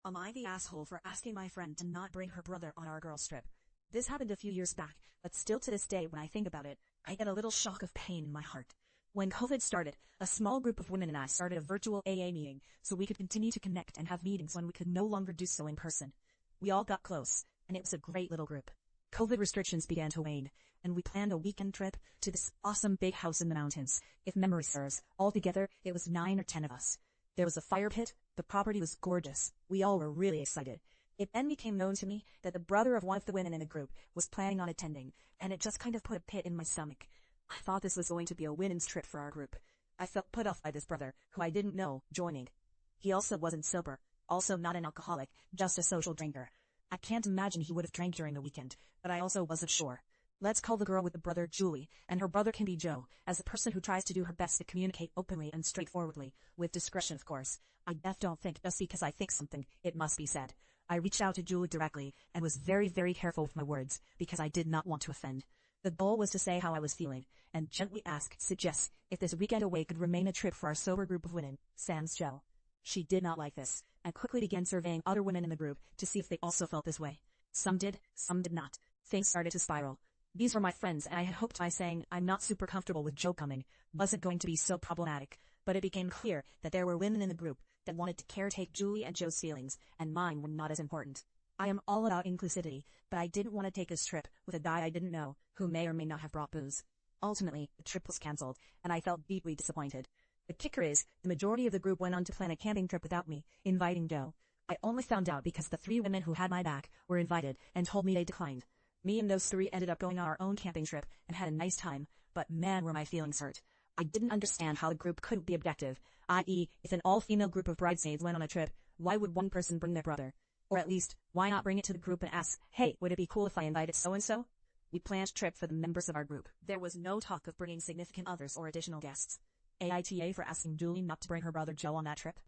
Am I the asshole for asking my friend to not bring her brother on our girls' trip? This happened a few years back, but still to this day when I think about it, I get a little shock of pain in my heart. When COVID started, a small group of women and I started a virtual AA meeting so we could continue to connect and have meetings when we could no longer do so in person. We all got close, and it was a great little group. COVID restrictions began to wane, and we planned a weekend trip to this awesome big house in the mountains. If memory serves, altogether it was 9 or 10 of us. There was a fire pit, the property was gorgeous. We all were really excited. It then became known to me that the brother of one of the women in the group was planning on attending, and it just kind of put a pit in my stomach. I thought this was going to be a women's trip for our group. I felt put off by this brother, who I didn't know, joining. He also wasn't sober, also not an alcoholic, just a social drinker. I can't imagine he would have drank during the weekend, but I also wasn't sure. Let's call the girl with the brother Julie, and her brother can be Joe, as a person who tries to do her best to communicate openly and straightforwardly, with discretion of course. I don't think just because I think something, it must be said. I reached out to Julie directly, and was very careful with my words, because I did not want to offend. The goal was to say how I was feeling, and gently suggest if this weekend away could remain a trip for our sober group of women, sans Joe. She did not like this, and quickly began surveying other women in the group to see if they also felt this way. Some did, some did not. Things started to spiral. These were my friends, and I had hoped by saying I'm not super comfortable with Joe coming wasn't going to be so problematic, but it became clear that there were women in the group that wanted to caretake Julie and Joe's feelings, and mine were not as important. I am all about inclusivity, but I didn't want to take this trip with a guy I didn't know, who may or may not have brought booze. Ultimately, the trip was cancelled, and I felt deeply disappointed. The kicker is, the majority of the group went on to plan a camping trip without me, inviting Joe. I only found out because the 3 women who had my back were invited and told me they declined. Me and those 3 ended up going on our own camping trip and had a nice time, but man were my feelings hurt. I didn't understand how the group couldn't be objective, i.e., if an all-female group of bridesmaids went on a trip, why would one person bring their brother? Or at least, why not bring it to the group and ask, hey, would it be cool if I invited so-and-so? We planned a trip for the members of our group. There was no talk of bringing significant others or additional guests. AITA for asking Julie not to bring her brother Joe on that trip.